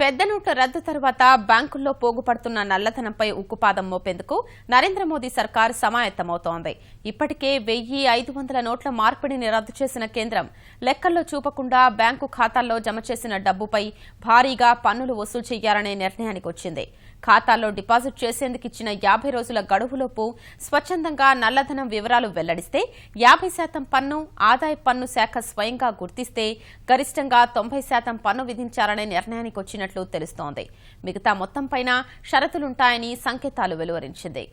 పెద్ద నోట్ల రద్దు తర్వాత బ్యాంకుల్లో పోగుపడుతున్న నల్లధనంపై ఉక్కుపాదం మోపేందుకు నరేంద్ర మోదీ సర్కార్ సమాయత్తమవుతోంది. ఇప్పటికే 1,500 నోట్ల మార్పిడిని రద్దు చేసిన కేంద్రం లెక్కల్లో చూపకుండా బ్యాంకు ఖాతాల్లో జమ చేసిన డబ్బుపై భారీగా పన్నులు వసూలు చేయాలనే నిర్ణయానికి వచ్చింది. ఖాతాల్లో డిపాజిట్ చేసేందుకు ఇచ్చిన 50 రోజుల గడువులోపు స్వచ్ఛందంగా నల్లధనం వివరాలు వెల్లడిస్తే 50% పన్ను, ఆదాయ పన్ను శాఖ స్వయంగా గుర్తిస్తే గరిష్టంగా 90% పన్ను విధించాలనే నిర్ణయానికి వచ్చినట్లు తెలుస్తోంది. మిగతా మొత్తంపైన షరతులుంటాయని సంకేతాలు వెలువరించింది.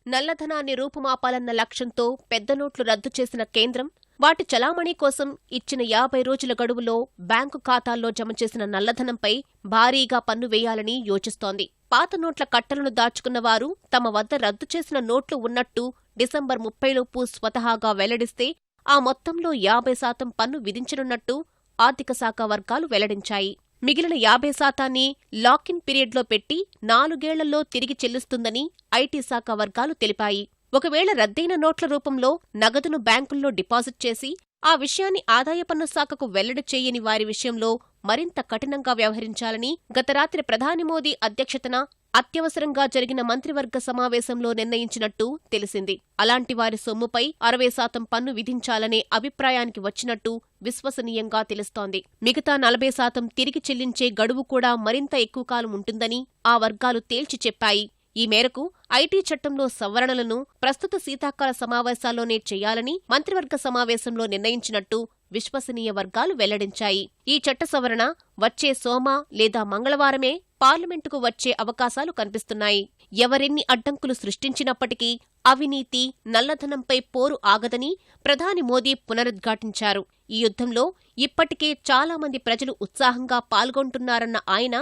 నల్లధనాన్ని రూపుమాపాలన్న లక్ష్యంతో పెద్ద నోట్లు రద్దు చేసిన కేంద్రం వాటి చలామణి కోసం ఇచ్చిన 50 రోజుల గడువులో బ్యాంకు ఖాతాల్లో జమ చేసిన నల్లధనంపై భారీగా పన్ను వేయాలని యోచిస్తోంది. పాత నోట్ల కట్టలను దాచుకున్న వారు తమ వద్ద రద్దు చేసిన నోట్లు ఉన్నట్టు డిసెంబర్ 30లోపు స్వతహాగా వెల్లడిస్తే ఆ మొత్తంలో 50% పన్ను విధించనున్నట్టు ఆర్థిక శాఖ వర్గాలు వెల్లడించాయి. మిగిలిన 50%ని లాక్-ఇన్ పీరియడ్లో పెట్టి 4 ఏళ్లలో తిరిగి చెల్లిస్తుందని ఐటీ శాఖ వర్గాలు తెలిపాయి. ఒకవేళ రద్దయిన నోట్ల రూపంలో నగదును బ్యాంకుల్లో డిపాజిట్ చేసి ఆ విషయాన్ని ఆదాయ పన్ను శాఖకు వెల్లడి చేయని వారి విషయంలో మరింత కఠినంగా వ్యవహరించాలని గత రాత్రి ప్రధాని మోదీ అధ్యక్షతన అత్యవసరంగా జరిగిన మంత్రివర్గ సమావేశంలో నిర్ణయించినట్టు తెలిసింది. అలాంటి వారి సొమ్ముపై 60% పన్ను విధించాలనే అభిప్రాయానికి వచ్చినట్టు విశ్వసనీయంగా తెలుస్తోంది. మిగతా 40% తిరిగి చెల్లించే గడువు కూడా మరింత ఎక్కువ కాలం ఉంటుందని ఆ వర్గాలు తేల్చి చెప్పాయి. ఈ మేరకు ఐటీ చట్టంలో సవరణలను ప్రస్తుత శీతాకాల సమావేశాల్లోనే చేయాలని మంత్రివర్గ సమావేశంలో నిర్ణయించినట్టు విశ్వసనీయ వర్గాలు వెల్లడించాయి. ఈ చట్ట సవరణ వచ్చే సోమ లేదా మంగళవారమే పార్లమెంటుకు వచ్చే అవకాశాలు కనిపిస్తున్నాయి. ఎవరెన్ని అడ్డంకులు సృష్టించినప్పటికీ అవినీతి, నల్లధనంపై పోరు ఆగదని ప్రధాని మోదీ పునరుద్ఘాటించారు. ఈ యుద్ధంలో ఇప్పటికే చాలా మంది ప్రజలు ఉత్సాహంగా పాల్గొంటున్నారన్న ఆయన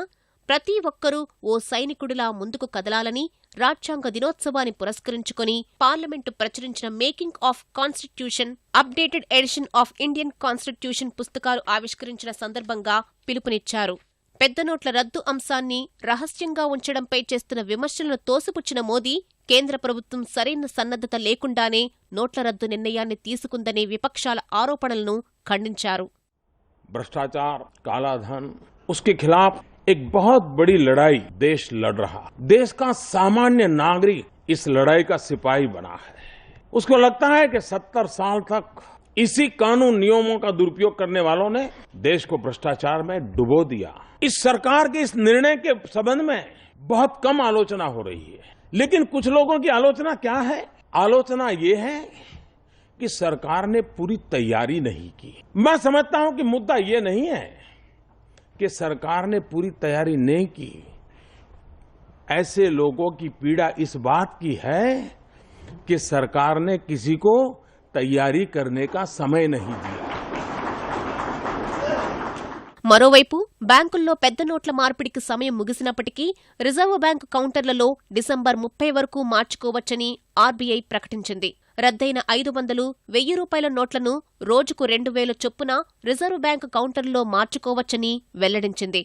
ప్రతి ఒక్కరూ ఓ సైనికుడిలా ముందుకు కదలాలని రాజ్యాంగ దినోత్సవాన్ని పురస్కరించుకుని పార్లమెంటు ప్రచురించిన making of constitution, updated edition of Indian constitution పుస్తకాలు ఆవిష్కరించిన సందర్భంగా పిలుపునిచ్చారు. పెద్ద నోట్ల రద్దు అంశాన్ని రహస్యంగా ఉంచడంపై చేస్తున్న విమర్శలను తోసిపుచ్చిన మోదీ కేంద్ర ప్రభుత్వం సరైన సన్నద్ధత లేకుండానే నోట్ల రద్దు నిర్ణయాన్ని తీసుకుందనే విపక్షాల ఆరోపణలను ఖండించారు. భ్రష్టాచార్, కాలాధన్, उसके खिलाफ एक बहुत बड़ी लड़ाई देश लड़ रहा। देश का सामान्य नागरिक इस लड़ाई का सिपाही बना है। उसको लगता है कि 70 साल तक इसी कानून नियमों का दुरुपयोग करने वालों ने देश को भ्रष्टाचार में डुबो दिया। इस सरकार के इस निर्णय के संबंध में बहुत कम आलोचना हो रही है, लेकिन कुछ लोगों की आलोचना क्या है? आलोचना ये है कि सरकार ने पूरी तैयारी नहीं की। मैं समझता हूं कि मुद्दा ये नहीं है कि सरकार ने पूरी तैयारी नहीं की। ऐसे लोगों की पीड़ा इस बात की है कि सरकार ने किसी को तैयारी करने का समय नहीं दिया। మరోవైపు బ్యాంకుల్లో పెద్ద నోట్ల మార్పిడికి సమయం ముగిసినప్పటికీ రిజర్వు బ్యాంకు కౌంటర్లలో డిసెంబర్ 30 వరకు మార్చుకోవచ్చని ఆర్బీఐ ప్రకటించింది. రద్దయిన 500, 1000 రూపాయల నోట్లను రోజుకు 2000 చొప్పున రిజర్వు బ్యాంకు కౌంటర్లలో మార్చుకోవచ్చని వెల్లడించింది.